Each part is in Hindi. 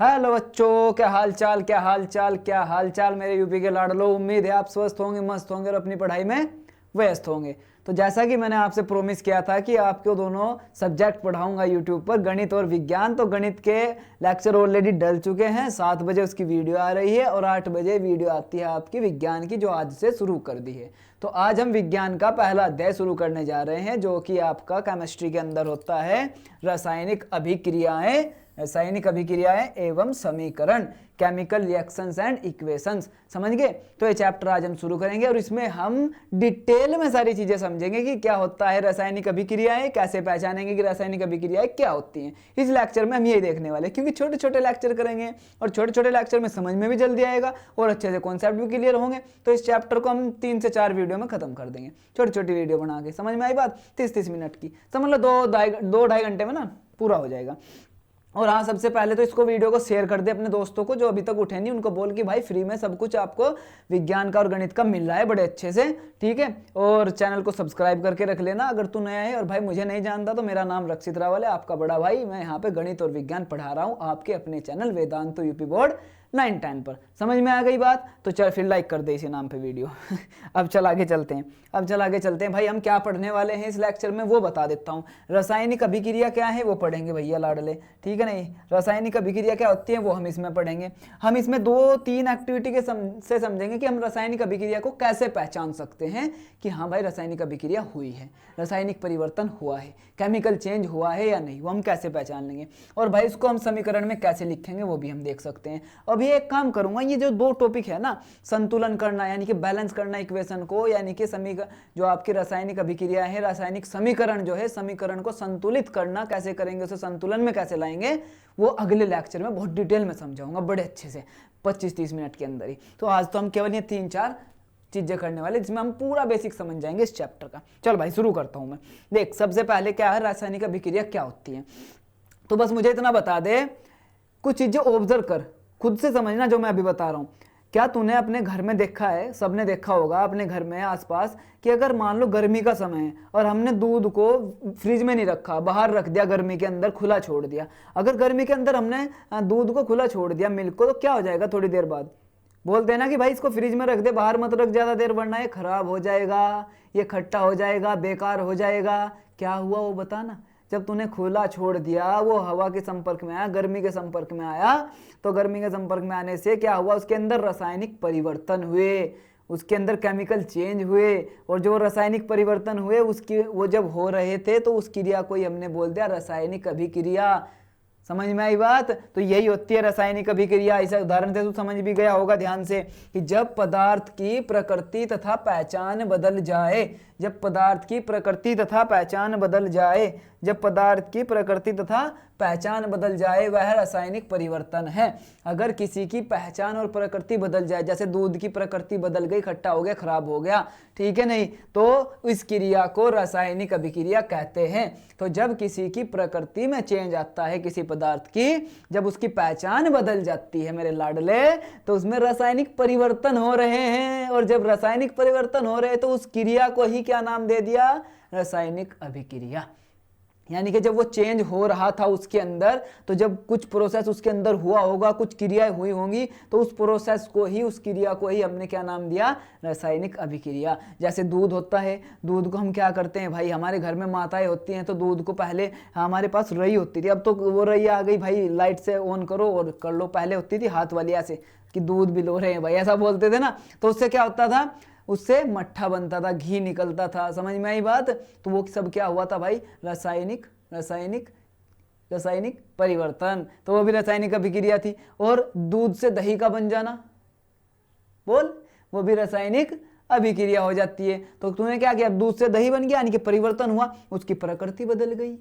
हेलो बच्चों, क्या हाल चाल क्या हाल चाल क्या हाल चाल मेरे यूपी के लाडलो। उम्मीद है आप स्वस्थ होंगे, मस्त होंगे और अपनी पढ़ाई में व्यस्त होंगे। तो जैसा कि मैंने आपसे प्रॉमिस किया था कि आपको दोनों सब्जेक्ट पढ़ाऊंगा यूट्यूब पर, गणित और विज्ञान। तो गणित के लेक्चर ऑलरेडी डल चुके हैं, 7 बजे उसकी वीडियो आ रही है और 8 बजे वीडियो आती है आपकी विज्ञान की, जो आज से शुरू कर दी है। तो आज हम विज्ञान का पहला अध्याय शुरू करने जा रहे हैं, जो कि आपका केमिस्ट्री के अंदर होता है रासायनिक अभिक्रियाएं, रासायनिक अभिक्रियाएं एवं समीकरण, केमिकल रिएक्शंस एंड इक्वेशंस। समझ गए? तो ये चैप्टर आज हम शुरू करेंगे और इसमें हम डिटेल में सारी चीजें समझेंगे कि क्या होता है रासायनिक अभिक्रियाएं, कैसे पहचानेंगे कि रासायनिक अभिक्रियाएं क्या होती हैं। इस लेक्चर में हम यही देखने वाले हैं, क्योंकि छोटे छोटे लेक्चर करेंगे और छोटे छोटे लेक्चर में समझ में भी जल्दी आएगा और अच्छे से कॉन्सेप्ट भी क्लियर होंगे। तो इस चैप्टर को हम 3 से 4 वीडियो में खत्म कर देंगे, छोटी छोटी वीडियो बना के। समझ में आई बात? 30-30 मिनट की, समझ लो 2-2.5 घंटे में ना पूरा हो जाएगा। और हाँ, सबसे पहले तो इसको वीडियो को शेयर कर दे अपने दोस्तों को जो अभी तक उठे नहीं, उनको बोल कि भाई फ्री में सब कुछ आपको विज्ञान का और गणित का मिल रहा है बड़े अच्छे से, ठीक है। और चैनल को सब्सक्राइब करके रख लेना अगर तू नया है। और भाई मुझे नहीं जानता तो मेरा नाम रक्षित रावल है, आपका बड़ा भाई। मैं यहाँ पे गणित और विज्ञान पढ़ा रहा हूँ आपके अपने चैनल वेदांत यूपी बोर्ड 9-10 पर। समझ में आ गई बात? तो चल फिर लाइक कर दे इसी नाम पे वीडियो। अब चल आगे चलते हैं भाई। हम क्या पढ़ने वाले हैं इस लेक्चर में वो बता देता हूँ। रासायनिक अभिक्रिया क्या है वो पढ़ेंगे भैया लाडले, ठीक है। नहीं, रासायनिक अभिक्रिया क्या होती है वो हम इसमें पढ़ेंगे। हम इसमें 2-3 एक्टिविटी के से समझेंगे कि हम रासायनिक अभिक्रिया को कैसे पहचान सकते हैं कि हाँ भाई रासायनिक अभिक्रिया हुई है, रासायनिक परिवर्तन हुआ है, केमिकल चेंज हुआ है या नहीं, वो हम कैसे पहचान लेंगे। और भाई इसको हम समीकरण में कैसे लिखेंगे वो भी हम देख सकते हैं। अब ये एक काम करूंगा, ये जो 2 टॉपिक है ना, संतुलन करना यानी कि बैलेंस करना इक्वेशन को, यानी कि जो आपकी रासायनिक अभिक्रिया है, रासायनिक समीकरण जो है, समीकरण को संतुलित करना कैसे करेंगे, उसे संतुलन में कैसे लाएंगे, वो अगले लेक्चर में बहुत डिटेल में समझाऊंगा बड़े अच्छे से 25-30 मिनट के अंदर ही। तो आज तो हम केवल ये 3-4 चीजें करने वाले जिसमें हम पूरा बेसिक समझ जाएंगे इस चैप्टर का। चल भाई शुरू करता हूं मैं। देख, सबसे पहले क्या है, रासायनिक अभिक्रिया क्या होती है। तो बस मुझे इतना बता दे, कुछ चीजें ऑब्जर्व कर, खुद से समझना जो मैं अभी बता रहा हूं। क्या तूने अपने घर में देखा है, सबने देखा होगा अपने घर में आसपास, कि अगर मान लो गर्मी का समय है और हमने दूध को फ्रिज में नहीं रखा, बाहर रख दिया, गर्मी के अंदर खुला छोड़ दिया। अगर गर्मी के अंदर हमने दूध को खुला छोड़ दिया, मिल्क को, तो क्या हो जाएगा थोड़ी देर बाद? बोलते हैं ना कि भाई इसको फ्रिज में रख दे, बाहर मत रख ज्यादा देर, वरना ये खराब हो जाएगा, ये खट्टा हो जाएगा, बेकार हो जाएगा। क्या हुआ वो बता ना। जब तूने खुला छोड़ दिया, वो हवा के संपर्क में आया, गर्मी के संपर्क में आया, तो गर्मी के संपर्क में आने से क्या हुआ, उसके अंदर रासायनिक परिवर्तन हुए, उसके अंदर केमिकल चेंज हुए। और जो रासायनिक परिवर्तन हुए उसकी वो जब हो रहे थे तो उस क्रिया को ही हमने बोल दिया रासायनिक अभिक्रिया। समझ में आई बात? तो यही होती है रासायनिक अभिक्रिया। इसे उदाहरण से तू समझ भी गया होगा ध्यान से, कि जब पदार्थ की प्रकृति तथा पहचान बदल जाए, जब पदार्थ की प्रकृति तथा पहचान बदल जाए, जब पदार्थ की प्रकृति तथा पहचान बदल जाए, वह रासायनिक परिवर्तन है। अगर किसी की पहचान और प्रकृति बदल जाए, जैसे दूध की प्रकृति बदल गई, खट्टा हो गया, खराब हो गया, ठीक है नहीं, तो इस क्रिया को रासायनिक अभिक्रिया कहते हैं। तो जब किसी की प्रकृति में चेंज आता है, किसी पदार्थ की जब उसकी पहचान बदल जाती है मेरे लाडले, तो उसमें रासायनिक परिवर्तन हो रहे हैं। और जब रासायनिक परिवर्तन हो रहे हैं तो उस क्रिया को ही क्या नाम दे दिया? रासायनिक अभिक्रिया। यानी कि जब वो चेंज हो रहा था उसके अंदर, तो जब कुछ प्रोसेस उसके अंदर हुआ होगा, कुछ क्रियाएं हुई होंगी, तो उस प्रोसेस को ही, उस क्रिया को ही हमने क्या नाम दिया? रासायनिक अभिक्रिया। जैसे दूध होता है, दूध को हम क्या करते हैं भाई, हमारे घर में माताएं होती हैं तो दूध को पहले हमारे पास रई होती थी, अब तो वो रई आ गई भाई, लाइट से ऑन करो और कर लो। पहले होती थी हाथ वाली ऐसे कि दूध भी लो रहे हैं भाई, ऐसा बोलते थे ना। तो उससे क्या होता था, उससे मट्ठा बनता था, घी निकलता था। समझ में आई बात? तो वो सब क्या हुआ था भाई? रासायनिक परिवर्तन। तो वो भी रासायनिक अभिक्रिया थी। और दूध से दही का बन जाना, बोल, वो भी रासायनिक अभिक्रिया हो जाती है। तो तूने क्या किया, दूध से दही बन गया, यानी कि परिवर्तन हुआ, उसकी प्रकृति बदल गई,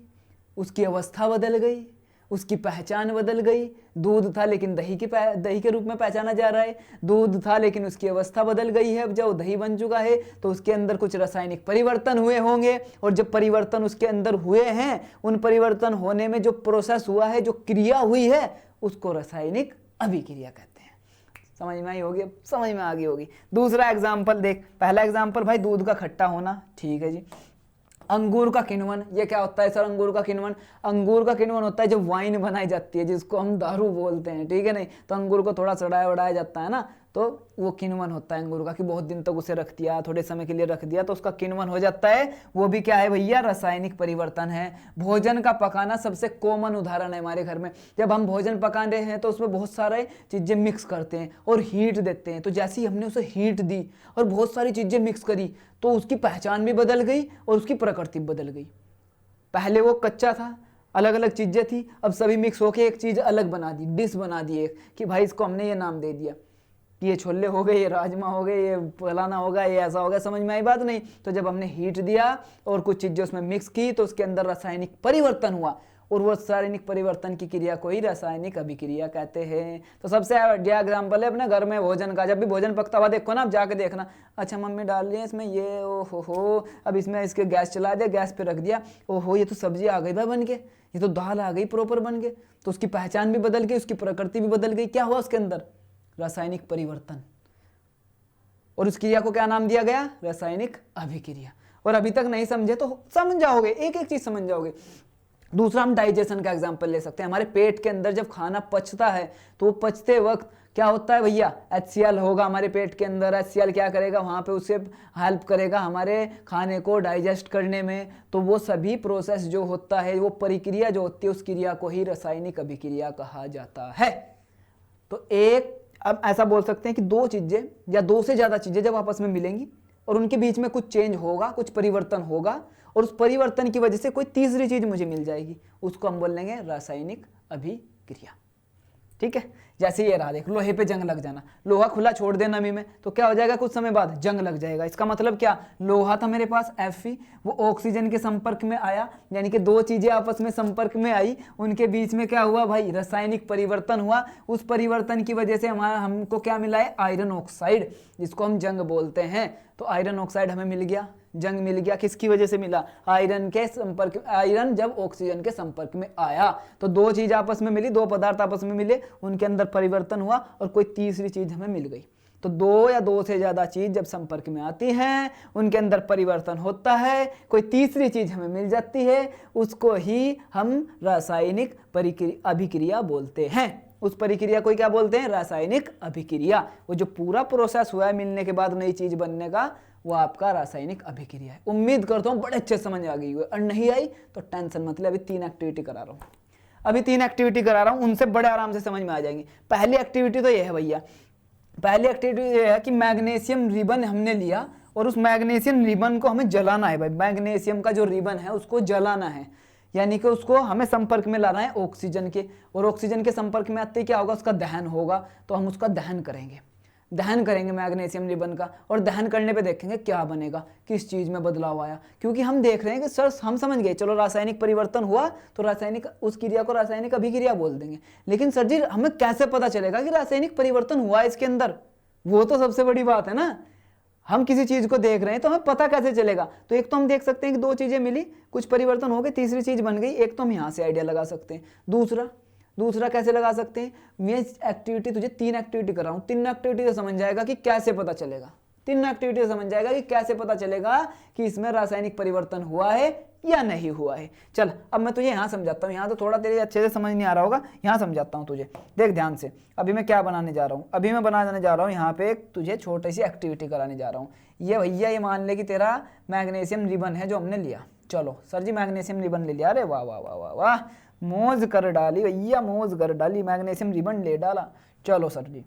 उसकी अवस्था बदल गई, उसकी पहचान बदल गई। दूध था लेकिन दही के रूप में पहचाना जा रहा है, दूध था लेकिन उसकी अवस्था बदल गई है। अब जब दही बन चुका है तो उसके अंदर कुछ रासायनिक परिवर्तन हुए होंगे, और जब परिवर्तन उसके अंदर हुए हैं, उन परिवर्तन होने में जो प्रोसेस हुआ है, जो क्रिया हुई है, उसको रासायनिक अभिक्रिया कहते हैं। समझ में आई होगी? समझ में आ गई होगी। दूसरा एग्जाम्पल देख, पहला एग्जाम्पल भाई दूध का खट्टा होना, ठीक है जी। अंगूर का किण्वन, ये क्या होता है सर अंगूर का किण्वन? अंगूर का किण्वन होता है जब वाइन बनाई जाती है, जिसको हम दारू बोलते हैं, ठीक है नहीं? तो अंगूर को थोड़ा सड़ाया वड़ाया जाता है ना, तो वो किण्वन होता है अंगूर का, कि बहुत दिन तक उसे रख दिया, थोड़े समय के लिए रख दिया तो उसका किण्वन हो जाता है। वो भी क्या है भैया? रासायनिक परिवर्तन है। भोजन का पकाना सबसे कॉमन उदाहरण है हमारे घर में। जब हम भोजन पका रहे हैं तो उसमें बहुत सारे चीजें मिक्स करते हैं और हीट देते हैं। तो जैसे ही हमने उसे हीट दी और बहुत सारी चीजें मिक्स करी तो उसकी पहचान भी बदल गई और उसकी प्रकृति भी बदल गई। पहले वो कच्चा था, अलग अलग चीजें थी, अब सभी मिक्स होके एक चीज अलग बना दी, डिश बना दी एक, कि भाई इसको हमने ये नाम दे दिया कि ये छोले हो गए, ये राजमा हो गए, ये फलाना होगा, ये ऐसा होगा। समझ में आई बात नहीं? तो जब हमने हीट दिया और कुछ चीजें उसमें मिक्स की तो उसके अंदर रासायनिक परिवर्तन हुआ, और वो रासायनिक परिवर्तन की क्रिया को ही रासायनिक अभिक्रिया कहते हैं। तो सबसे बढ़िया एग्जाम्पल है अपने घर में भोजन का। जब भी भोजन पकता हुआ देखो ना, आप जाके देखना, अच्छा मम्मी डाल रही है इसमें ये, हो अब इसमें इसके गैस चला दिया, गैस पे रख दिया, ओहो ये तो सब्जी आ गई भाई बन के, ये तो दाल आ गई प्रॉपर बन के। तो उसकी पहचान भी बदल गई, उसकी प्रकृति भी बदल गई। क्या हुआ उसके अंदर? रासायनिक परिवर्तन। और उस क्रिया को क्या नाम दिया गया? रासायनिक अभिक्रिया। और अभी तक नहीं समझे तो समझ जाओगे, एक एक चीज समझ जाओगे। दूसरा हम डाइजेशन का एग्जांपल ले सकते हैं। हमारे पेट के अंदर जब खाना पचता है तो वो पचते वक्त क्या होता है भैया? HCl होगा हमारे पेट के अंदर। HCl क्या करेगा? वहां पे उसे हेल्प करेगा हमारे खाने को डाइजेस्ट करने में। तो वो सभी प्रोसेस जो होता है, वो प्रक्रिया जो होती है, उस क्रिया को ही रासायनिक अभिक्रिया कहा जाता है। तो एक, अब ऐसा बोल सकते हैं कि दो चीजें या दो से ज्यादा चीजें जब आपस में मिलेंगी और उनके बीच में कुछ चेंज होगा, कुछ परिवर्तन होगा, और उस परिवर्तन की वजह से कोई तीसरी चीज मुझे मिल जाएगी, उसको हम बोल लेंगे रासायनिक अभिक्रिया। ठीक है? जैसे ये रहा, देख, लोहे पे जंग लग जाना, लोहा खुला छोड़ देना नमी में तो क्या हो जाएगा? कुछ समय बाद जंग लग जाएगा। इसका मतलब क्या? लोहा था मेरे पास Fe, वो ऑक्सीजन के संपर्क में आया, यानी कि दो चीजें आपस में संपर्क में आई, उनके बीच में क्या हुआ भाई? रासायनिक परिवर्तन हुआ। उस परिवर्तन की वजह से हमको क्या मिला है? आयरन ऑक्साइड, जिसको हम जंग बोलते हैं। तो आयरन ऑक्साइड हमें मिल गया, जंग मिल गया। किसकी वजह से मिला? आयरन के संपर्क, आयरन जब ऑक्सीजन के संपर्क में आया तो दो चीज आपस में मिली, दो पदार्थ आपस में मिले, उनके अंदर परिवर्तन हुआ और कोई तीसरी चीज हमें मिल गई। तो दो या दो से ज्यादा चीज जब संपर्क में आती हैं, उनके अंदर परिवर्तन होता है, कोई तीसरी चीज हमें मिल जाती है, उसको ही हम रासायनिक अभिक्रिया बोलते हैं। उस प्रक्रिया को क्या बोलते हैं? रासायनिक अभिक्रिया। वो जो पूरा प्रोसेस हुआ है मिलने के बाद नई चीज बनने का, वो आपका रासायनिक अभिक्रिया है। उम्मीद करता हूँ बड़े अच्छे समझ आ गई हुई, और नहीं आई तो टेंशन मत ले, अभी 3 एक्टिविटी करा रहा हूँ, अभी 3 एक्टिविटी करा रहा हूँ, उनसे बड़े आराम से समझ में आ जाएंगी। पहली एक्टिविटी तो ये है भैया, पहली एक्टिविटी ये है कि मैग्नीशियम रिबन हमने लिया और उस मैग्नीशियम रिबन को हमें जलाना है भाई। मैग्नीशियम का जो रिबन है उसको जलाना है, यानी कि उसको हमें संपर्क में लाना है ऑक्सीजन के, और ऑक्सीजन के संपर्क में आते ही क्या होगा? उसका दहन होगा। तो हम उसका दहन करेंगे, दहन करेंगे मैग्नीशियम रिबन का, और दहन करने पे देखेंगे क्या बनेगा, किस चीज में बदलाव आया। क्योंकि हम देख रहे हैं कि सर हम समझ गए, चलो रासायनिक परिवर्तन हुआ तो रासायनिक, उस क्रिया को रासायनिक अभिक्रिया बोल देंगे। लेकिन सर जी हमें कैसे पता चलेगा कि रासायनिक परिवर्तन हुआ इसके अंदर? वो तो सबसे बड़ी बात है ना। हम किसी चीज को देख रहे हैं तो हमें पता कैसे चलेगा? तो एक तो हम देख सकते हैं कि दो चीजें मिली, कुछ परिवर्तन हो गए, तीसरी चीज बन गई। एक तो हम यहाँ से आइडिया लगा सकते हैं। दूसरा कैसे लगा सकते हैं? मैं एक्टिविटी, तुझे 3 एक्टिविटी कर रहा हूँ, 3 एक्टिविटी से समझ जाएगा कि कैसे पता चलेगा, 3 एक्टिविटी से समझ जाएगा कि कैसे पता चलेगा कि इसमें रासायनिक परिवर्तन हुआ है या नहीं हुआ है। चल अब मैं तुझे यहाँ समझाता हूँ, यहाँ तो थोड़ा तेरे अच्छे से समझ नहीं आ रहा होगा, यहाँ समझाता हूँ तुझे। देख ध्यान से, अभी मैं क्या बनाने जा रहा हूँ? अभी मैं बनाने जा रहा हूँ यहाँ पे एक तुझे छोटी सी एक्टिविटी कराने जा रहा हूँ। ये भैया, ये मान ले कि तेरा मैग्नीशियम रिबन है जो हमने लिया। चलो सर जी मैग्नीशियम रिबन ले लिया, अरे वाह वाह वाह वाह वाह, मौज कर डाली भैया, मौज कर डाली, मैग्नीशियम रिबन ले डाला। चलो सर जी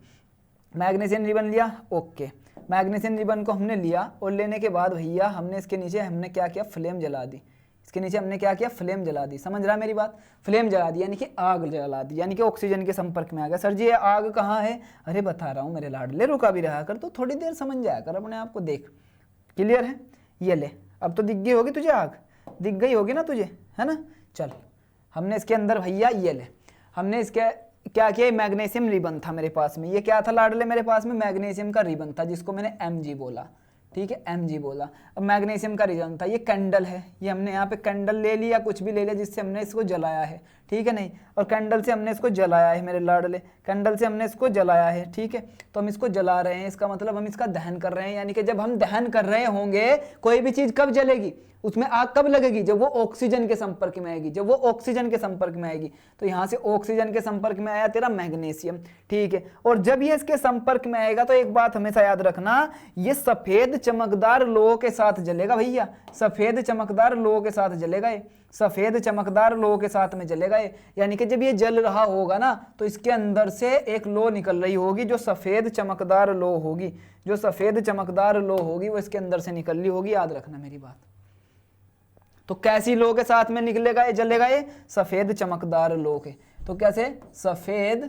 मैग्नीशियम रिबन लिया, ओके। मैग्नीशियम रिबन को हमने लिया और लेने के बाद भैया हमने इसके नीचे हमने क्या किया? फ्लेम जला दी। इसके नीचे हमने क्या किया? फ्लेम जला दी। समझ रहा मेरी बात? फ्लेम जला दी यानी कि आग जला दी, यानी कि ऑक्सीजन के संपर्क में आ गया। सर जी ये आग कहाँ है? अरे बता रहा हूँ मेरे लाडले, रुका भी रहा कर, तो थोड़ी देर समझ जाया कर अपने आप को, देख क्लियर है? ये ले, अब तो दिख गई होगी तुझे, आग दिख गई होगी ना तुझे, है ना? चल हमने इसके अंदर भैया ये ले, हमने इसके क्या किया? मैग्नीशियम रिबन था मेरे पास में। ये क्या था लाडले? मेरे पास में मैग्नीशियम का रिबन था जिसको मैंने Mg बोला। ठीक है, Mg बोला। अब मैग्नीशियम का रिजल्ट था, ये कैंडल है, ये हमने यहाँ पे कैंडल ले लिया, कुछ भी ले लिया जिससे हमने इसको जलाया है, ठीक है नहीं, और कैंडल से हमने इसको जलाया है मेरे लाडले, कैंडल से हमने इसको जलाया है, ठीक है। तो हम इसको जला रहे हैं, इसका मतलब हम इसका दहन कर रहे हैं, यानी कि जब हम दहन कर रहे होंगे कोई भी चीज कब जलेगी, उसमें आग कब लगेगी, जब वो ऑक्सीजन के संपर्क में आएगी, जब वो ऑक्सीजन के संपर्क में आएगी। तो यहाँ से ऑक्सीजन के संपर्क में आया तेरा मैग्नीशियम, ठीक है। और जब ये इसके संपर्क में आएगा तो एक बात हमेशा याद रखना, ये सफेद चमकदार लोहे के साथ जलेगा भैया, सफेद चमकदार लोहे के साथ जलेगा, ये सफेद चमकदार लोहे के साथ में जलेगा ये। यानी कि जब ये जल रहा होगा ना तो इसके अंदर से एक लो निकल रही होगी जो सफेद चमकदार लो होगी, जो सफेद चमकदार लो होगी वो इसके अंदर से निकल रही होगी, याद रखना मेरी बात। तो कैसी लो के साथ में निकलेगा ये, जलेगा ये, सफेद चमकदार लो के। तो कैसे, सफेद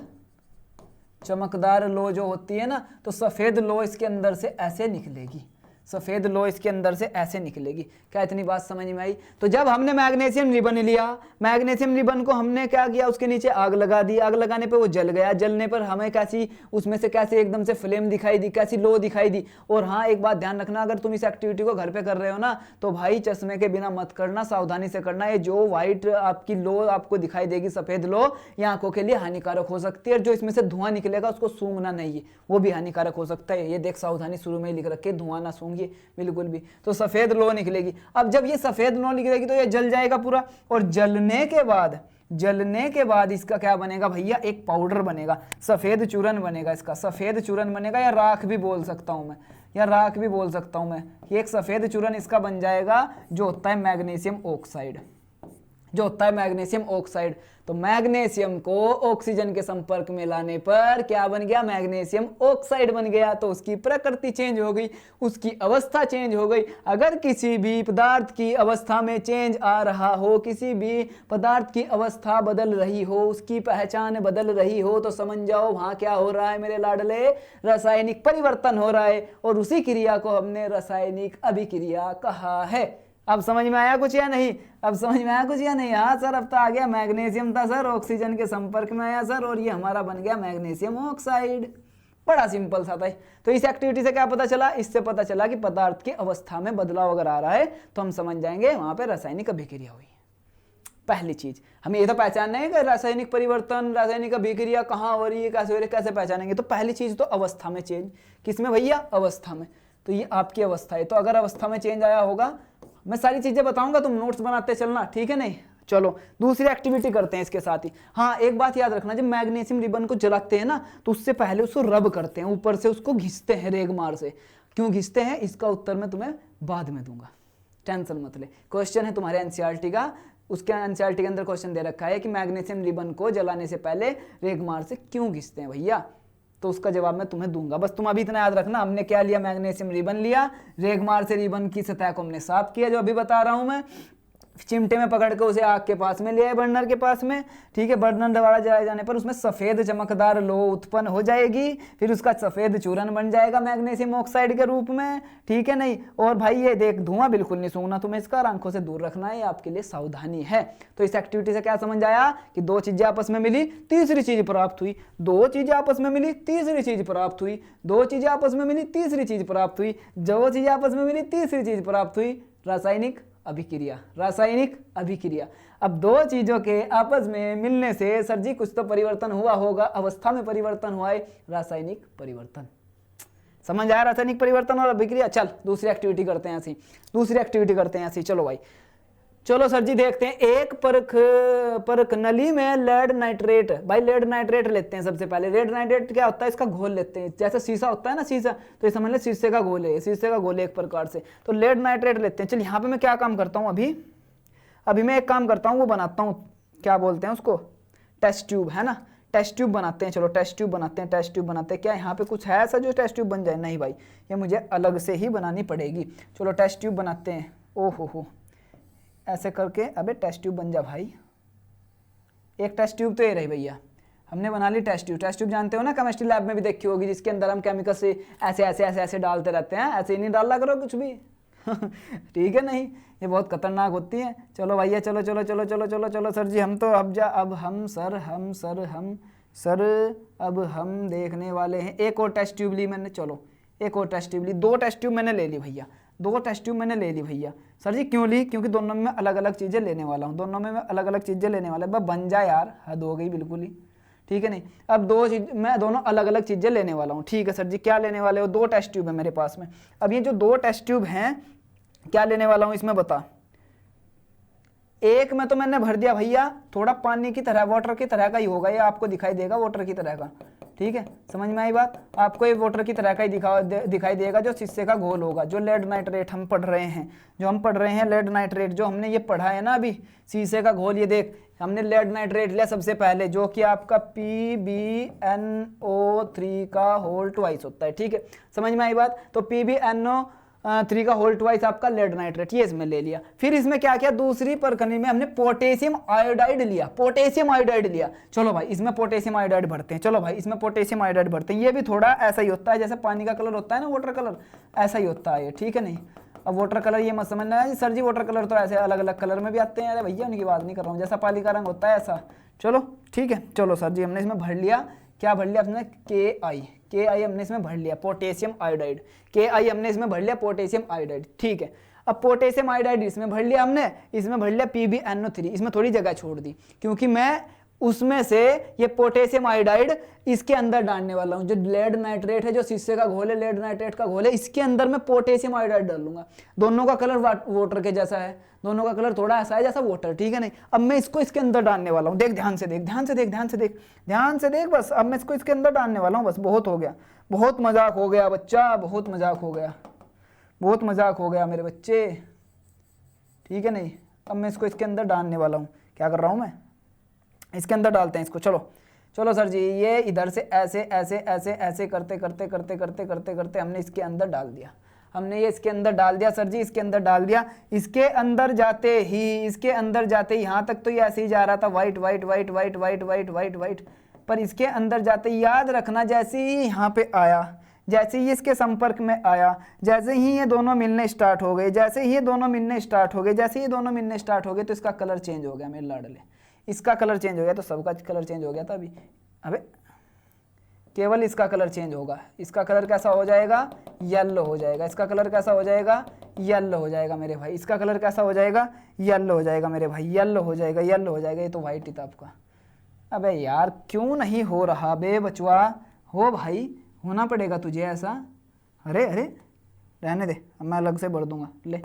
चमकदार लो जो होती है ना, तो सफेद लो इसके अंदर से ऐसे निकलेगी, सफेद लो इसके अंदर से ऐसे निकलेगी। क्या इतनी बात समझ में आई? तो जब हमने मैग्नीशियम रिबन लिया, मैग्नीशियम रिबन को हमने क्या किया, उसके नीचे आग लगा दी, आग लगाने पे वो जल गया, जलने पर हमें कैसी उसमें से कैसे एकदम से फ्लेम दिखाई दी, कैसी लो दिखाई दी। और हाँ एक बात ध्यान रखना, अगर तुम इस एक्टिविटी को घर पे कर रहे हो ना तो भाई चश्मे के बिना मत करना, सावधानी से करना। ये जो व्हाइट आपकी लो आपको दिखाई देगी, सफेद लो, ये आंखों के लिए हानिकारक हो सकती है, और जो इसमें से धुआं निकलेगा उसको सूंघना नहीं है, वो भी हानिकारक हो सकता है। ये देख सावधानी शुरू में ही लिख रखे, धुआं ना सूंघिए बिल्कुल भी। तो सफेद लो निकलेगी। अब जब ये सफेद लो निकलेगी तो ये जल जाएगा पूरा, और जलने के बाद इसका क्या बनेगा भैया, एक पाउडर बनेगा, सफेद चूरन बनेगा इसका, सफेद चूरन बनेगा, या राख भी बोल सकता हूं मैं, या राख भी बोल सकता हूं मैं। ये एक सफेद चूरन इसका बन जाएगा जो होता है मैग्नीशियम ऑक्साइड, जो होता है मैग्नीशियम ऑक्साइड। तो मैग्नीशियम को ऑक्सीजन के संपर्क में लाने पर क्या बन गया, मैग्नीशियम ऑक्साइड बन गया। तो उसकी प्रकृति चेंज हो गई, उसकी अवस्था चेंज हो गई। अगर किसी भी पदार्थ की अवस्था में चेंज आ रहा हो, किसी भी पदार्थ की अवस्था बदल रही हो, उसकी पहचान बदल रही हो, तो समझ जाओ वहां क्या हो रहा है मेरे लाडले, रासायनिक परिवर्तन हो रहा है। और उसी क्रिया को हमने रासायनिक अभिक्रिया कहा है। अब समझ में आया कुछ या नहीं, अब समझ में आया कुछ या नहीं? हाँ सर, अब तो आ गया, मैग्नीशियम था सर, ऑक्सीजन के संपर्क में आया सर, और ये हमारा बन गया मैग्नीशियम ऑक्साइड। बड़ा सिंपल सा था। तो इस एक्टिविटी से क्या पता चला, इससे पता चला कि पदार्थ की अवस्था में बदलाव अगर आ रहा है तो हम समझ जाएंगे वहां पे रासायनिक अभिक्रिया हुई। पहली चीज हमें ये तो पहचानना है कि रासायनिक परिवर्तन, रासायनिक अभिक्रिया कहाँ हो रही है, कैसे हो रही है, कैसे पहचानेंगे। तो पहली चीज तो अवस्था में चेंज, किसमें भैया, अवस्था में। तो ये आपकी अवस्था है। तो अगर अवस्था में चेंज आया होगा, मैं सारी चीजें बताऊंगा, तुम नोट्स बनाते चलना, ठीक है नहीं। चलो दूसरी एक्टिविटी करते हैं इसके साथ ही। हाँ एक बात याद रखना, जब मैग्नीशियम रिबन को जलाते हैं ना तो उससे पहले उसको रब करते हैं, ऊपर से उसको घिसते हैं रेगमार से। क्यों घिसते हैं इसका उत्तर मैं तुम्हें बाद में दूंगा, टेंशन मत ले। क्वेश्चन है तुम्हारे एनसीईआरटी का, उसके एनसीईआरटी के अंदर क्वेश्चन दे रखा है कि मैग्नीशियम रिबन को जलाने से पहले रेगमार से क्यों घिसते हैं भैया, तो उसका जवाब मैं तुम्हें दूंगा। बस तुम अभी इतना याद रखना, हमने क्या लिया, मैग्नीशियम रिबन लिया, रेगमार से रिबन की सतह को हमने साफ किया, जो अभी बता रहा हूं मैं, चिमटे में पकड़ के उसे आग के पास में ले आए, बर्नर के पास में, ठीक है। बर्नर दोबारा जलाए जाने पर उसमें सफेद चमकदार लो उत्पन्न हो जाएगी, फिर उसका सफेद चूरन बन जाएगा मैग्नीशियम ऑक्साइड के रूप में, ठीक है नहीं। और भाई ये देख, धुआं बिल्कुल नहीं सूंघना तुम्हें इसका, आंखों से दूर रखना है, आपके लिए सावधानी है। तो इस एक्टिविटी से क्या समझ आया कि दो चीजें आपस में मिली, तीसरी चीज प्राप्त हुई, दो चीजें आपस में मिली, तीसरी चीज प्राप्त हुई, दो चीजें आपस में मिली, तीसरी चीज प्राप्त हुई, दो चीजें आपस में मिली, तीसरी चीज प्राप्त हुई, रासायनिक अभिक्रिया, रासायनिक अभिक्रिया। अब दो चीजों के आपस में मिलने से सर जी कुछ तो परिवर्तन हुआ होगा, अवस्था में परिवर्तन हुआ है, रासायनिक परिवर्तन। समझ आया रासायनिक परिवर्तन और अभिक्रिया। चल दूसरी एक्टिविटी करते हैं ऐसी, दूसरी एक्टिविटी करते हैं ऐसी। चलो भाई, चलो सर जी देखते हैं। एक परख नली में लेड नाइट्रेट, भाई लेड नाइट्रेट लेते हैं सबसे पहले। लेड नाइट्रेट क्या होता है, इसका घोल लेते हैं, जैसे शीशा होता है ना शीशा, तो ये समझ ले शीशे का घोल है, शीशे का घोल है एक प्रकार से। तो लेड नाइट्रेट लेते हैं। चल यहाँ पे मैं क्या काम करता हूँ, अभी मैं एक काम करता हूँ, वो बनाता हूँ, क्या बोलते हैं उसको, टेस्ट ट्यूब, है ना, टेस्ट ट्यूब बनाते हैं। चलो टेस्ट ट्यूब बनाते हैं, टेस्ट ट्यूब बनाते हैं। क्या यहाँ पे कुछ है ऐसा जो टेस्ट ट्यूब बन जाए? नहीं भाई, ये मुझे अलग से ही बनानी पड़ेगी। चलो टेस्ट ट्यूब बनाते हैं। ओहो हो, ऐसे करके, अबे टेस्ट ट्यूब बन जा भाई। एक टेस्ट ट्यूब तो ये रही भैया, हमने बना ली टेस्ट ट्यूब। टेस्ट ट्यूब जानते हो ना, केमिस्ट्री लैब में भी देखी होगी, जिसके अंदर हम केमिकल से ऐसे ऐसे ऐसे ऐसे डालते रहते हैं। ऐसे ही नहीं डाला करो कुछ भी ठीक है नहीं, ये बहुत खतरनाक होती है। चलो भैया, चलो चलो चलो चलो चलो चलो सर जी, हम तो अब हम देखने वाले हैं। एक और टेस्ट ट्यूब ली मैंने, चलो एक और टेस्ट ट्यूब ली, 2 टेस्ट ट्यूब मैंने ले ली भैया, 2 टेस्ट ट्यूब मैंने ले ली भैया। सर जी क्यों ली? क्योंकि दोनों में मैं अलग अलग चीज़ें लेने वाला हूँ, दोनों में मैं अलग अलग चीज़ें लेने वाला हूँ। बन जा यार, हद हो गई बिल्कुल ही, ठीक है नहीं। अब मैं दोनों अलग अलग चीज़ें लेने वाला हूँ, ठीक है सर जी। क्या लेने वाले हो? 2 टेस्ट ट्यूब है मेरे पास में। अब ये जो 2 टेस्ट ट्यूब हैं, क्या लेने वाला हूँ इसमें बता। एक में तो मैंने भर दिया भैया, थोड़ा पानी की तरह, वाटर की तरह का ही होगा ये, आपको दिखाई देगा वाटर की तरह का, ठीक है, समझ में आई बात। आपको ये वाटर की तरह का ही दिखाई देगा, जो शीशे का घोल होगा, जो लेड नाइट्रेट हम पढ़ रहे हैं, जो हम पढ़ रहे हैं लेड नाइट्रेट, जो हमने ये पढ़ा है ना अभी, शीशे का घोल। ये देख, हमने लेड नाइट्रेट लिया सबसे पहले, जो कि आपका PbNO3 का होल ट्वाइस होता है, ठीक है, समझ में आई बात। तो PbNO3 का होल ट्वाइस आपका लेड नाइट्रेट, ये इसमें ले लिया। फिर इसमें क्या किया, दूसरी परखनी में हमने पोटेशियम आयोडाइड लिया, पोटेशियम आयोडाइड लिया। चलो भाई इसमें पोटेशियम आयोडाइड भरते हैं, चलो भाई इसमें पोटेशियम आयोडाइड भरते हैं। ये भी थोड़ा ऐसा ही होता है जैसे पानी का कलर होता है ना, वाटर कलर, ऐसा ही होता है ये, ठीक है नहीं। अब वाटर कलर ये मत समझना है सर जी, वाटर कलर तो ऐसे अलग अलग कलर में भी आते हैं। अरे भैया उनकी बात नहीं कर रहा हूँ, जैसा पानी का रंग होता है ऐसा। चलो ठीक है, चलो सर जी हमने इसमें भर लिया, क्या भर लिया हमने, KI हमने इसमें भर लिया, पोटेशियम आयोडाइड, KI हमने इसमें भर लिया पोटेशियम आयोडाइड, ठीक है। अब पोटेशियम आयोडाइड इसमें भर लिया हमने, इसमें भर लिया PbNO3, इसमें थोड़ी जगह छोड़ दी क्योंकि मैं उसमें से ये पोटेशियम आयोडाइड इसके अंदर डालने वाला हूँ। जो लेड नाइट्रेट है, जो शीशे का घोल है, लेड नाइट्रेट का घोल है, इसके अंदर मैं पोटेशियम आयोडाइड डालूंगा। दोनों का कलर वाटर के जैसा है, दोनों का कलर थोड़ा ऐसा है जैसा वाटर, ठीक है नहीं। अब मैं इसको इसके अंदर डालने वाला हूँ, देख ध्यान से देख, ध्यान से देख, ध्यान से देख, ध्यान से देख, बस अब मैं इसको इसके अंदर डालने वाला हूँ, बस बहुत हो गया, बहुत मजाक हो गया बच्चा, बहुत मजाक हो गया, बहुत मजाक हो गया मेरे बच्चे, ठीक है नहीं। अब मैं इसको इसके अंदर डालने वाला हूँ, क्या कर रहा हूँ मैं, इसके अंदर डालते हैं इसको। चलो चलो सर जी, ये इधर से ऐसे ऐसे ऐसे ऐसे करते करते करते करते करते करते हमने इसके अंदर डाल दिया, हमने ये इसके अंदर डाल दिया सर जी, इसके अंदर डाल दिया। इसके अंदर जाते ही, इसके अंदर जाते ही, यहाँ तक तो ये ऐसे ही जा रहा था, white white white white white white white white, पर इसके अंदर जाते ही याद रखना, जैसे ही यहाँ पे आया, जैसे ही इसके संपर्क में आया, जैसे ही ये दोनों मिलने स्टार्ट हो गए, जैसे ही ये दोनों मिलने स्टार्ट हो गए, जैसे ही दोनों मिलने स्टार्ट हो गए, तो इसका कलर चेंज हो गया मेरे लाडले, इसका कलर चेंज हो गया। तो सबका कलर चेंज हो गया था अभी, अबे केवल इसका कलर चेंज होगा। इसका कलर कैसा हो जाएगा, येलो हो जाएगा। इसका कलर कैसा हो जाएगा, येलो हो जाएगा मेरे भाई। इसका कलर कैसा हो जाएगा, येलो हो जाएगा मेरे भाई, येलो हो जाएगा, येलो हो जाएगा। ये तो वाइट ही था आपका। अबे यार क्यों नहीं हो रहा बे बचवा, हो भाई, होना पड़ेगा तुझे ऐसा। अरे अरे रहने दे, अब मैं अलग से भर दूंगा। ले,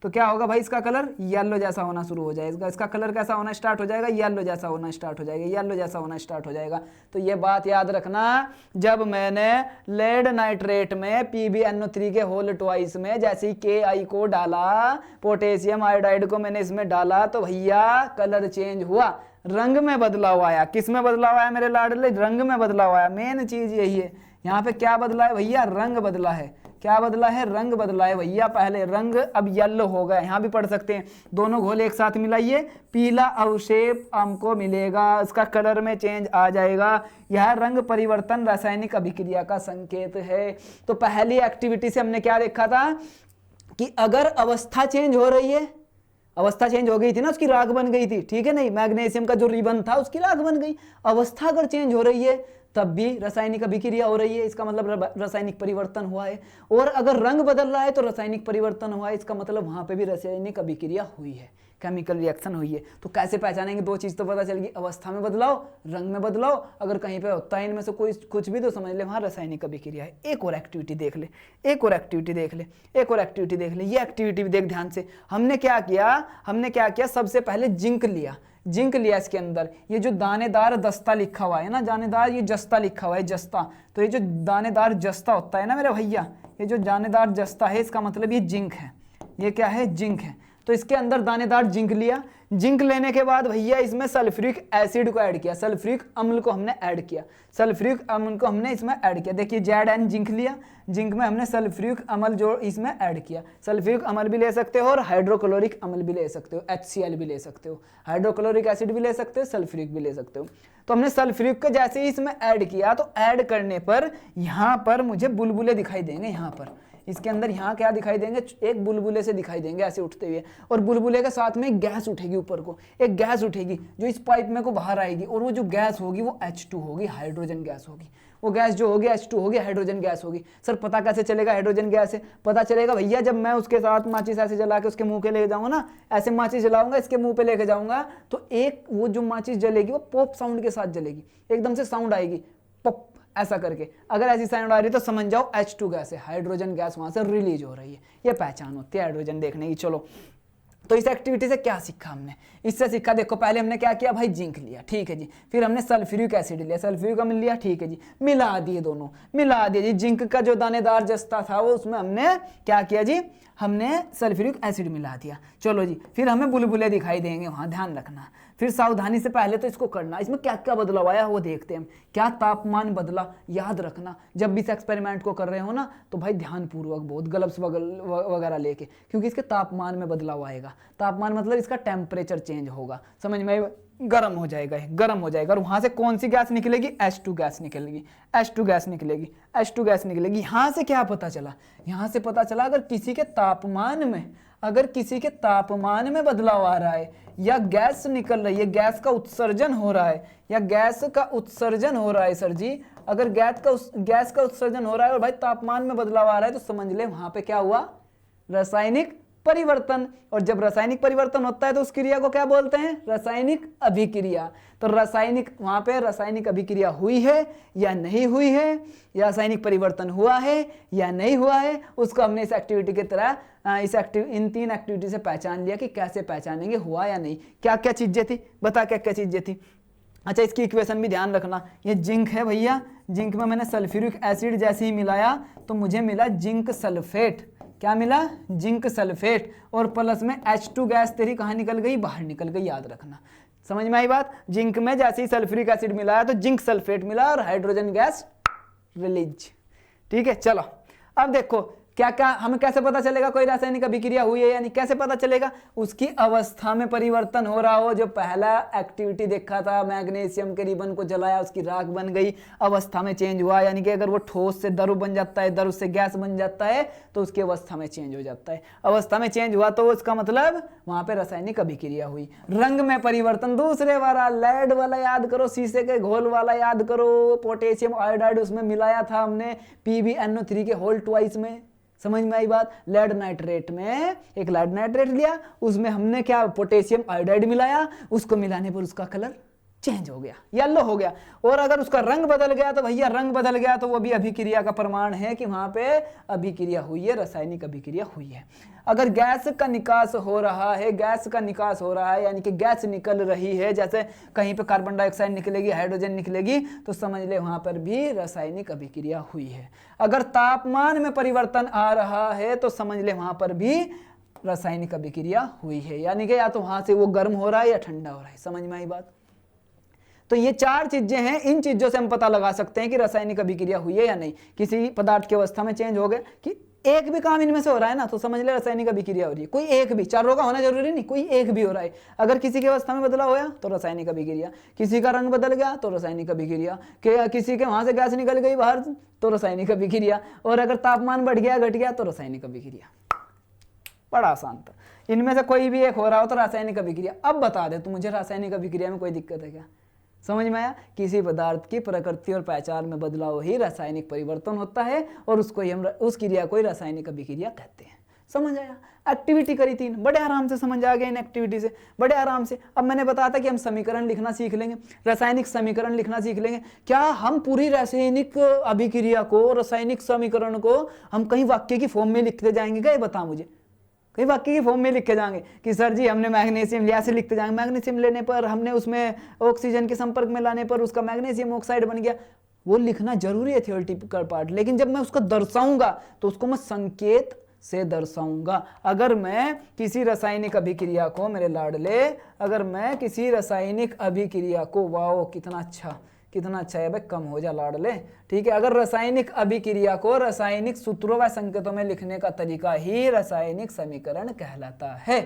तो क्या होगा भाई, इसका कलर येलो जैसा होना शुरू हो जाएगा। इसका कलर कैसा होना स्टार्ट हो जाएगा, येलो जैसा होना स्टार्ट हो जाएगा, येलो जैसा होना स्टार्ट हो जाएगा। तो ये बात याद रखना, जब मैंने लेड नाइट्रेट में PbNO3 के होल ट्वाइस में जैसे ही KI को डाला, पोटेशियम आयोडाइड को मैंने इसमें डाला, तो भैया कलर चेंज हुआ, रंग में बदलाव आया। किस में बदलाव आया मेरे लाडले, रंग में बदलाव आया। मेन चीज यही है, यहाँ पे क्या बदला है भैया, रंग बदला है। क्या बदला है, रंग बदला है भैया। पहले रंग अब येलो हो गया, यहाँ भी पढ़ सकते हैं। दोनों घोल एक साथ मिलाइए, पीला अवशेप हमको मिलेगा, इसका कलर में चेंज आ जाएगा। यह रंग परिवर्तन रासायनिक अभिक्रिया का संकेत है। तो पहली एक्टिविटी से हमने क्या देखा था कि अगर अवस्था चेंज हो रही है, अवस्था चेंज हो गई थी ना, उसकी राख बन गई थी, ठीक है नहीं, मैग्नीशियम का जो रिबन था उसकी राख बन गई। अवस्था अगर चेंज हो रही है तब भी रासायनिक अभिक्रिया हो रही है, इसका मतलब रासायनिक परिवर्तन हुआ है। और अगर रंग बदल रहा है तो रासायनिक परिवर्तन हुआ है, इसका मतलब वहां पे भी रासायनिक अभिक्रिया हुई है, केमिकल रिएक्शन हुई है। तो कैसे पहचानेंगे, दो चीज तो पता चल गई, अवस्था में बदलाव, रंग में बदलाव। अगर कहीं पे होता है इनमें से कोई कुछ भी, तो समझ ले वहां रासायनिक अभिक्रिया है। एक और एक्टिविटी देख ले, एक और एक्टिविटी देख ले, एक और एक्टिविटी देख ले। ये एक्टिविटी भी देख ध्यान से। हमने क्या किया, सबसे पहले जिंक लिया, जिंक लिया इसके अंदर। ये जो दानेदार दस्ता लिखा हुआ है ना, दानेदार, ये जस्ता लिखा हुआ है, जस्ता। तो ये जो दानेदार जस्ता होता है ना मेरे भैया, ये जो दानेदार जस्ता है, इसका मतलब ये जिंक है। ये क्या है, जिंक है। तो इसके अंदर दानेदार जिंक लिया। जिंक लेने के बाद भैया इसमें सल्फ्यूरिक एसिड को ऐड किया, सल्फ्यूरिक अम्ल को हमने ऐड किया, सल्फ्यूरिक अम्ल को हमने इसमें ऐड किया। देखिए ZN जिंक लिया, जिंक में हमने सल्फ्यूरिक अम्ल जो इसमें ऐड किया। सल्फ्यूरिक अम्ल भी ले सकते हो और हाइड्रोक्लोरिक अम्ल भी ले सकते हो, HCl भी ले सकते हो, हाइड्रोक्लोरिक एसिड भी ले सकते हो, सल्फ्यूरिक भी ले सकते हो। तो हमने सल्फ्यूरिक को जैसे ही इसमें ऐड किया, तो ऐड करने पर यहाँ पर मुझे बुलबुले दिखाई देंगे। यहाँ पर इसके अंदर यहाँ क्या दिखाई देंगे, एक बुलबुले से दिखाई देंगे ऐसे उठते हुए, और बुलबुले के साथ में एक गैस उठेगी ऊपर को, एक गैस उठेगी जो इस पाइप में को बाहर आएगी, और वो जो गैस होगी वो H2 होगी, हाइड्रोजन गैस होगी। वो गैस जो होगी H2 होगी, हाइड्रोजन गैस होगी। सर पता कैसे चलेगा हाइड्रोजन गैस है? पता चलेगा भैया जब मैं उसके साथ माचिस ऐसे जला के उसके मुंह पे लेके जाऊंगा ना, ऐसे माचिस जलाऊंगा इसके मुंह पे लेके जाऊंगा, तो एक वो जो माचिस जलेगी वो पॉप साउंड के साथ जलेगी, एकदम से साउंड आएगी पॉप ऐसा करके। अगर ऐसी साउंड आ रही है तो समझ जाओ H2 गैस है, हाइड्रोजन गैस वहां से रिलीज हो रही है। ये पहचान होती है हाइड्रोजन देखने की। चलो, तो इस एक्टिविटी से क्या सीखा हमने? इससे सीखा, देखो पहले हमने क्या किया भाई, जिंक लिया, ठीक है जी, फिर हमने सल्फ्यूरिक एसिड लिया, सल्फ्यूरिक अम्ल लिया, ठीक है जी, मिला दिए, दोनों मिला दिए जी। जिंक का जो दानेदार जस्ता था वो उसमें हमने क्या किया जी, हमने सल्फ्यूरिक एसिड मिला दिया। चलो जी, फिर हमें बुलबुले दिखाई देंगे वहां, ध्यान रखना। फिर सावधानी से पहले तो इसको करना, इसमें क्या क्या बदलाव आया वो देखते हैं हम। क्या तापमान बदला, याद रखना जब भी इस एक्सपेरिमेंट को कर रहे हो ना तो भाई ध्यानपूर्वक बहुत, ग्लव्स वगैरह लेके, क्योंकि इसके तापमान में बदलाव आएगा। तापमान मतलब इसका टेम्परेचर चेंज होगा, समझ में, गर्म हो जाएगा, गर्म हो जाएगा। और वहां से कौन सी गैस निकलेगी, H2 गैस निकलेगी, H2 गैस निकलेगी, H2 गैस निकलेगी। यहां से क्या पता चला, यहां से पता चला अगर किसी के तापमान में बदलाव आ रहा है, या गैस निकल रही है, गैस का उत्सर्जन हो रहा है, या गैस का उत्सर्जन हो रहा है सर जी, अगर गैस का उत्सर्जन हो रहा है और भाई तापमान में बदलाव आ रहा है, तो समझ ले वहां पे क्या हुआ, रासायनिक परिवर्तन। और जब रासायनिक परिवर्तन होता है तो उस क्रिया को क्या बोलते हैं, रासायनिक अभिक्रिया। तो रासायनिक, वहां पे रासायनिक अभिक्रिया हुई है या नहीं हुई है, रासायनिक परिवर्तन हुआ है या नहीं हुआ है, उसको हमने इस एक्टिविटी की तरह इन 3 एक्टिविटी से पहचान लिया कि कैसे पहचानेंगे हुआ या नहीं। क्या क्या चीजें थी, बता क्या क्या चीजें थी। अच्छा, इसकी इक्वेशन भी ध्यान रखना। ये जिंक है भैया, जिंक में मैंने सल्फ्यूरिक एसिड जैसे ही मिलाया तो मुझे मिला जिंक सल्फेट। क्या मिला, जिंक सल्फेट। और प्लस में H2 गैस तेरी कहाँ निकल गई, बाहर निकल गई, याद रखना। समझ में आई बात। जिंक में जैसे ही सल्फ्यूरिक एसिड मिलाया तो जिंक सल्फेट मिला और हाइड्रोजन गैस रिलीज। ठीक है, चलो अब देखो क्या क्या हमें कैसे पता चलेगा कोई रासायनिक अभिक्रिया हुई है या नहीं, कैसे पता चलेगा, उसकी अवस्था में परिवर्तन हो रहा हो। जो पहला एक्टिविटी देखा था, मैग्नीशियम के रिबन को जलाया, उसकी राख बन गई, अवस्था में चेंज हुआ, यानी कि अगर वो ठोस से द्रव बन जाता है, द्रव से गैस बन जाता है, तो उसकी अवस्था में चेंज हो जाता है। अवस्था में चेंज हुआ तो उसका मतलब वहां पे रासायनिक अभिक्रिया हुई। रंग में परिवर्तन, दूसरे वाला लेड वाला याद करो, शीशे के घोल वाला याद करो, पोटेशियम आयोडाइड उसमें मिलाया था हमने PbNO3 के होल ट्वाइस में। समझ में आई बात। लेड नाइट्रेट में एक लेड नाइट्रेट लिया, उसमें हमने क्या, पोटेशियम आयोडाइड मिलाया, उसको मिलाने पर उसका कलर चेंज हो गया, येलो हो गया। और अगर उसका रंग बदल गया तो भैया रंग बदल गया तो वो भी अभिक्रिया का प्रमाण है कि वहां पे अभिक्रिया हुई है, रासायनिक अभिक्रिया हुई है। अगर गैस का निकास हो रहा है, गैस का निकास हो रहा है यानी कि गैस निकल रही है, जैसे कहीं पे कार्बन डाइऑक्साइड निकलेगी, हाइड्रोजन निकलेगी, तो समझ ले वहां पर भी रासायनिक अभिक्रिया हुई है। अगर तापमान में परिवर्तन आ रहा है तो समझ ले वहां पर भी रासायनिक अभिक्रिया हुई है, यानी कि या तो वहां से वो गर्म हो रहा है या ठंडा हो रहा है। समझ में आई बात। तो ये 4 चीजें हैं, इन चीजों से हम पता लगा सकते हैं कि रासायनिक अभिक्रिया हुई है या नहीं। किसी पदार्थ की अवस्था में चेंज हो गए कि एक भी काम इनमें से हो रहा है ना, तो समझ ले रासायनिक अभिक्रिया हो रही है। कोई एक भी, चारों का होना जरूरी नहीं, कोई एक भी हो रहा है। अगर किसी की अवस्था में बदलाव होया तो रासायनिक अभिक्रिया, किसी का रंग बदल गया तो रासायनिक अभिक्रिया, किसी के वहां से गैस निकल गई बाहर तो रासायनिक अभिक्रिया, और अगर तापमान बढ़ गया घट गया तो रासायनिक अभिक्रिया। बड़ा आसान था। इनमें से कोई भी एक हो रहा हो तो रासायनिक अभिक्रिया। अब बता दे तू मुझे, रासायनिक अभिक्रिया में कोई दिक्कत है क्या? समझ में आया। किसी पदार्थ की प्रकृति और पहचान में बदलाव ही रासायनिक परिवर्तन होता है, और उसको ही हम उस क्रिया को ही रासायनिक अभिक्रिया कहते हैं। समझ आया। एक्टिविटी करी 3, बड़े आराम से समझ आ गया इन एक्टिविटी से, बड़े आराम से। अब मैंने बताया था कि हम समीकरण लिखना सीख लेंगे, रासायनिक समीकरण लिखना सीख लेंगे। क्या हम पूरी रासायनिक अभिक्रिया को, रासायनिक समीकरण को हम कहीं वाक्य की फॉर्म में लिखते जाएंगे क्या? बता मुझे। कई वाक्य की फॉर्म में लिख के जाएंगे कि सर जी हमने मैग्नीशियम लिया, से लिखते जाएंगे, मैग्नीशियम लेने पर हमने उसमें ऑक्सीजन के संपर्क में लाने पर उसका मैग्नीशियम ऑक्साइड बन गया। वो लिखना जरूरी है थियोरेटिकल पार्ट, लेकिन जब मैं उसको दर्शाऊंगा तो उसको मैं संकेत से दर्शाऊंगा। अगर मैं किसी रासायनिक अभिक्रिया को, मेरे लाडले, अगर मैं किसी रासायनिक अभिक्रिया को, वाओ कितना अच्छा है भाई, कम हो जा लाडले, ठीक है। अगर रासायनिक अभिक्रिया को रासायनिक सूत्रों व संकेतों में लिखने का तरीका ही रासायनिक समीकरण कहलाता है।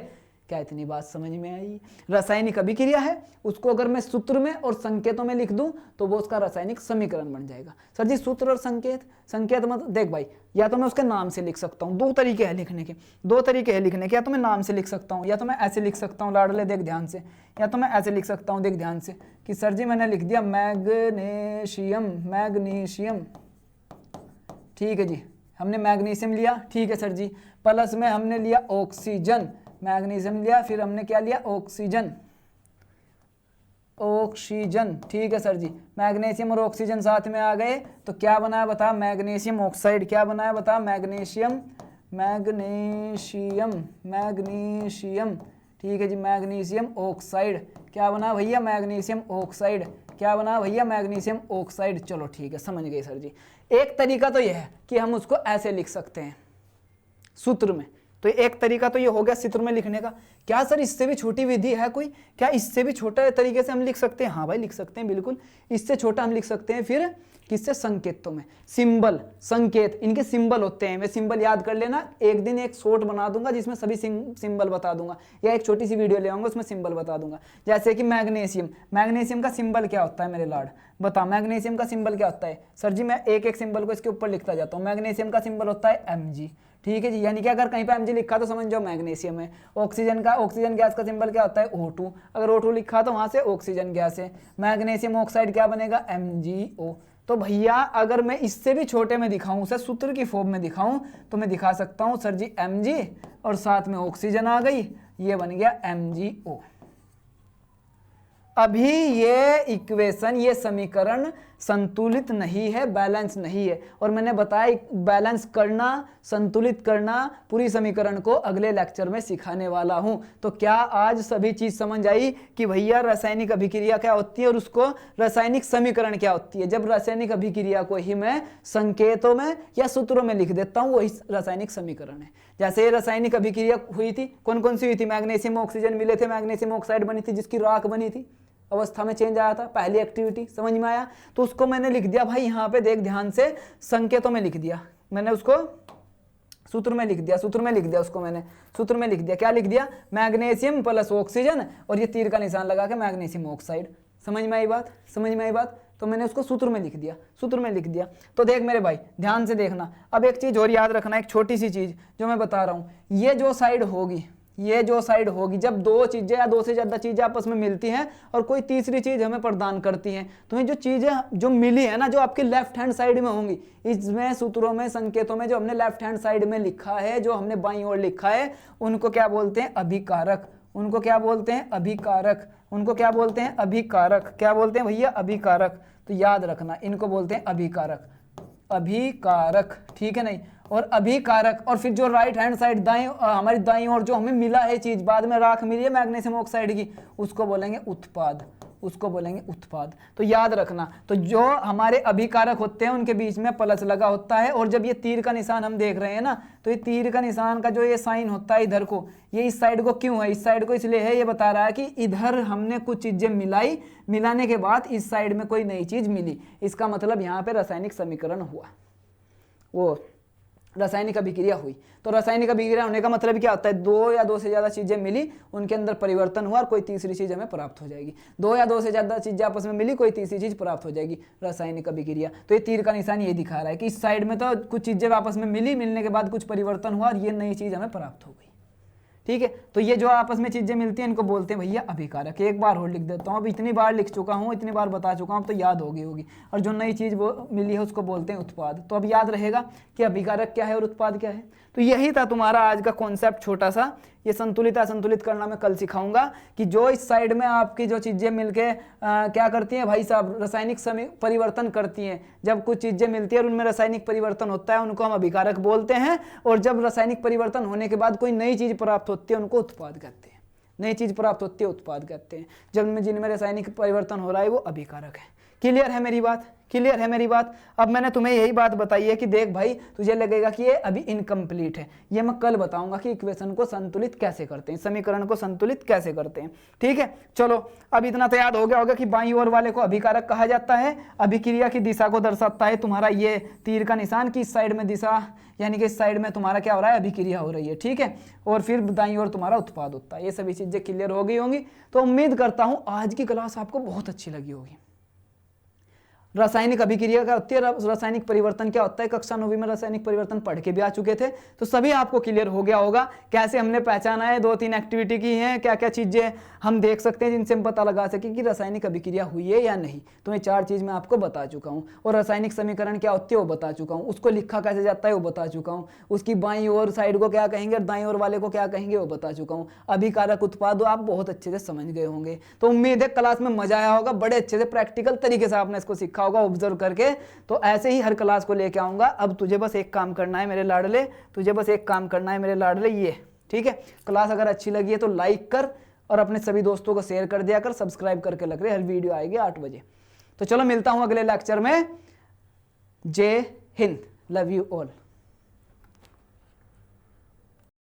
क्या इतनी बात समझ में आई? रासायनिक अभिक्रिया है, उसको अगर मैं सूत्र में और संकेतों में लिख दूं तो वो उसका रासायनिक समीकरण बन जाएगा। सर जी सूत्र और संकेत, संकेत मतलब देख भाई, या तो मैं उसके नाम से लिख सकता हूँ, दो तरीके हैं लिखने के, दो तरीके हैं लिखने के, या तो मैं नाम से लिख सकता हूँ, या तो मैं ऐसे लिख सकता हूँ, लाडले देख ध्यान से, या तो मैं ऐसे लिख सकता हूँ, देख ध्यान से, कि सर जी मैंने लिख दिया मैग्नीशियम, मैग्नीशियम, ठीक है जी, हमने मैग्नीशियम लिया, ठीक है सर जी, प्लस में हमने लिया ऑक्सीजन, मैग्नीशियम लिया, फिर हमने क्या लिया, ऑक्सीजन, ऑक्सीजन, ठीक है सर जी, मैग्नीशियम और ऑक्सीजन साथ में आ गए तो क्या बनाया बता, मैग्नीशियम ऑक्साइड, क्या बनाया बता, मैग्नीशियम, मैग्नीशियम, मैग्नीशियम, ठीक है जी, मैग्नीशियम ऑक्साइड, क्या बना भैया, मैग्नीशियम ऑक्साइड, क्या बना भैया, मैग्नीशियम ऑक्साइड। चलो ठीक है, समझ गए सर जी। एक तरीका तो यह है कि हम उसको ऐसे लिख सकते हैं सूत्र में, तो एक तरीका तो ये हो गया सूत्र में लिखने का। क्या सर इससे भी छोटी विधि है कोई, क्या इससे भी छोटा तरीके से हम लिख सकते हैं? हाँ भाई लिख सकते हैं, बिल्कुल इससे छोटा हम लिख सकते हैं। फिर किससे, संकेतों में, सिंबल, संकेत, इनके सिंबल होते हैं, वे सिंबल याद कर लेना। एक दिन एक शॉर्ट बना दूंगा जिसमें सभी सिंबल बता दूंगा, या एक छोटी सी वीडियो ले आऊंगा उसमें सिंबल बता दूंगा। जैसे कि मैग्नीशियम, मैग्नीशियम का सिंबल क्या होता है मेरे लाड, बता, मैग्नीशियम का सिंबल क्या होता है? सर जी मैं एक एक सिंबल को इसके ऊपर लिखता जाता हूँ। मैग्नीशियम का सिंबल होता है Mg, ठीक है जी, यानी कि अगर कहीं पे Mg लिखा तो समझ जाओ मैग्नीशियम है। ऑक्सीजन का, ऑक्सीजन गैस का सिंबल क्या होता है, O2, अगर O2 लिखा तो वहां से ऑक्सीजन गैस है। मैग्नीशियम ऑक्साइड क्या बनेगा, MgO। तो भैया अगर मैं इससे भी छोटे में दिखाऊं, उसे सूत्र की फॉर्म में दिखाऊं, तो मैं दिखा सकता हूं सर जी Mg और साथ में ऑक्सीजन आ गई, ये बन गया MgO। अभी ये इक्वेशन, ये समीकरण संतुलित नहीं है, बैलेंस नहीं है, और मैंने बताया बैलेंस करना, संतुलित करना पूरी समीकरण को अगले लेक्चर में सिखाने वाला हूं। तो क्या आज सभी चीज समझ आई कि भैया रासायनिक अभिक्रिया क्या होती है और उसको रासायनिक समीकरण क्या होती है? जब रासायनिक अभिक्रिया को ही मैं संकेतों में या सूत्रों में लिख देता हूं, वही रासायनिक समीकरण है। जैसे ये रासायनिक अभिक्रिया हुई थी, कौन कौन सी हुई थी, मैग्नीशियम ऑक्सीजन मिले थे, मैग्नीशियम ऑक्साइड बनी थी जिसकी राख बनी थी, अवस्था में चेंज आया था, पहली एक्टिविटी, समझ में आया? तो उसको मैंने लिख दिया भाई, यहाँ पे देख ध्यान से, संकेतों में लिख दिया मैंने, उसको सूत्र में लिख दिया, सूत्र में लिख दिया उसको मैंने, सूत्र में लिख दिया, क्या लिख दिया, मैग्नीशियम प्लस ऑक्सीजन, और ये तीर का निशान लगा के मैग्नीशियम ऑक्साइड। समझ में आई बात, समझ में आई बात? तो मैंने उसको सूत्र में लिख दिया, सूत्र में लिख दिया। तो देख मेरे भाई ध्यान से देखना, अब एक चीज और याद रखना, एक छोटी सी चीज जो मैं बता रहा हूं, ये जो साइड होगी, ये जो साइड होगी, जब दो चीजें या दो से ज्यादा चीजें आपस में मिलती हैं और कोई तीसरी चीज हमें प्रदान करती हैं, तो ये जो चीजें जो मिली है ना, जो आपकी लेफ्ट हैंड साइड में होंगी, इसमें सूत्रों में, संकेतों में जो हमने लेफ्ट हैंड साइड में लिखा है, जो हमने बाईं ओर लिखा है, उनको क्या बोलते हैं, अभिकारक। उनको क्या बोलते हैं, अभिकारक। उनको क्या बोलते हैं, अभिकारक। क्या बोलते हैं भैया, अभिकारक। तो याद रखना, इनको बोलते हैं अभिकारक, अभिकारक, ठीक है नहीं? और अभिकारक, और फिर जो राइट हैंड साइड, दाएं, हमारी दाईं ओर जो हमें मिला है चीज, बाद में राख मिली है मैग्नीशियम ऑक्साइड की, उसको बोलेंगे उत्पाद, उसको बोलेंगे उत्पाद। तो याद रखना, तो जो हमारे अभिकारक होते हैं उनके बीच में प्लस लगा होता है, और जब ये तीर का निशान हम देख रहे हैं ना, तो ये तीर का निशान का जो ये साइन होता है इधर को, ये इस साइड को क्यों है, इस साइड को इसलिए है, ये बता रहा है कि इधर हमने कुछ चीजें मिलाई, मिलाने के बाद इस साइड में कोई नई चीज मिली, इसका मतलब यहाँ पे रासायनिक समीकरण हुआ, वो रासायनिक अभिक्रिया हुई। तो रासायनिक अभिक्रिया होने का मतलब क्या होता है, दो या दो से ज्यादा चीजें मिली, उनके अंदर परिवर्तन हुआ और कोई तीसरी चीज हमें प्राप्त हो जाएगी। दो या दो से ज्यादा चीजें आपस में मिली, कोई तीसरी चीज प्राप्त हो जाएगी, रासायनिक अभिक्रिया। तो ये तीर का निशान ये दिखा रहा है कि इस साइड में तो कुछ चीजें आपस में मिली, मिलने के बाद कुछ परिवर्तन हुआ और ये नई चीज हमें प्राप्त हो गई, ठीक है? तो ये जो आपस में चीजें मिलती हैं इनको बोलते हैं भैया अभिकारक। एक बार और लिख देता हूँ, अब इतनी बार लिख चुका हूँ, इतनी बार बता चुका हूँ, अब तो याद होगी। और जो नई चीज वो मिली है उसको बोलते हैं उत्पाद। तो अब याद रहेगा कि अभिकारक क्या है और उत्पाद क्या है। तो यही था तुम्हारा आज का कॉन्सेप्ट छोटा सा। ये संतुलित असंतुलित करना मैं कल सिखाऊंगा कि जो इस साइड में आपकी जो चीजें मिलके क्या करती हैं भाई साहब, रासायनिक परिवर्तन करती हैं। जब कुछ चीजें मिलती है और उनमें रासायनिक परिवर्तन होता है, उनको हम अभिकारक बोलते हैं। और जब रासायनिक परिवर्तन होने के बाद कोई नई चीज प्राप्त होती है, उनको उत्पाद कहते हैं। नई चीज प्राप्त होती है, उत्पाद कहते हैं। जब जिनमें रासायनिक परिवर्तन हो रहा है वो अभिकारक है। क्लियर है मेरी बात? क्लियर है मेरी बात? अब मैंने तुम्हें यही बात बताई है कि देख भाई, तुझे लगेगा कि ये अभी इनकम्प्लीट है, ये मैं कल बताऊंगा कि इक्वेशन को संतुलित कैसे करते हैं, समीकरण को संतुलित कैसे करते हैं। ठीक है, चलो अब इतना तो याद हो गया होगा कि बाईं ओर वाले को अभिकारक कहा जाता है, अभिक्रिया की दिशा को दर्शाता है तुम्हारा ये तीर का निशान की इस साइड में दिशा, यानी कि इस साइड में तुम्हारा क्या हो रहा है, अभिक्रिया हो रही है। ठीक है, और फिर दाईं ओर तुम्हारा उत्पाद होता है। ये सभी चीजें क्लियर हो गई होंगी। तो उम्मीद करता हूं आज की क्लास आपको बहुत अच्छी लगी होगी। रासायनिक अभिक्रिया क्या होती है, रासायनिक परिवर्तन क्या होता है, कक्षा 9वीं में रासायनिक परिवर्तन पढ़ के भी आ चुके थे, तो सभी आपको क्लियर हो गया होगा कैसे हमने पहचाना है, 2-3 एक्टिविटी की हैं, क्या क्या चीजें हम देख सकते हैं जिनसे हम पता लगा सके कि रासायनिक अभिक्रिया हुई है या नहीं। तो ये 4 चीज मैं आपको बता चुका हूँ। और रासायनिक समीकरण क्या होती है वो बता चुका हूँ, उसको लिखा कैसे जाता है वो बता चुका हूँ, उसकी बाईं ओर साइड को क्या कहेंगे और दाईं ओर वाले को क्या कहेंगे वो बता चुका हूँ। अभिकारक उत्पाद आप बहुत अच्छे से समझ गए होंगे। तो उम्मीद है क्लास में मजा आया होगा, बड़े अच्छे से प्रैक्टिकल तरीके से आपने इसको सीखा होगा ऑब्जर्व करके। तो ऐसे ही हर क्लास को लेके आऊंगा। अब तुझे बस एक काम करना है मेरे लाडले, तुझे बस एक काम करना है मेरे लाडले, ये ठीक है। क्लास अगर अच्छी लगी है तो लाइक कर और अपने सभी दोस्तों को शेयर कर दिया कर, सब्सक्राइब करके लग रहे, हर वीडियो आएगी 8 बजे। तो चलो मिलता हूं अगले लेक्चर में। जय हिंद, लव यू ऑल।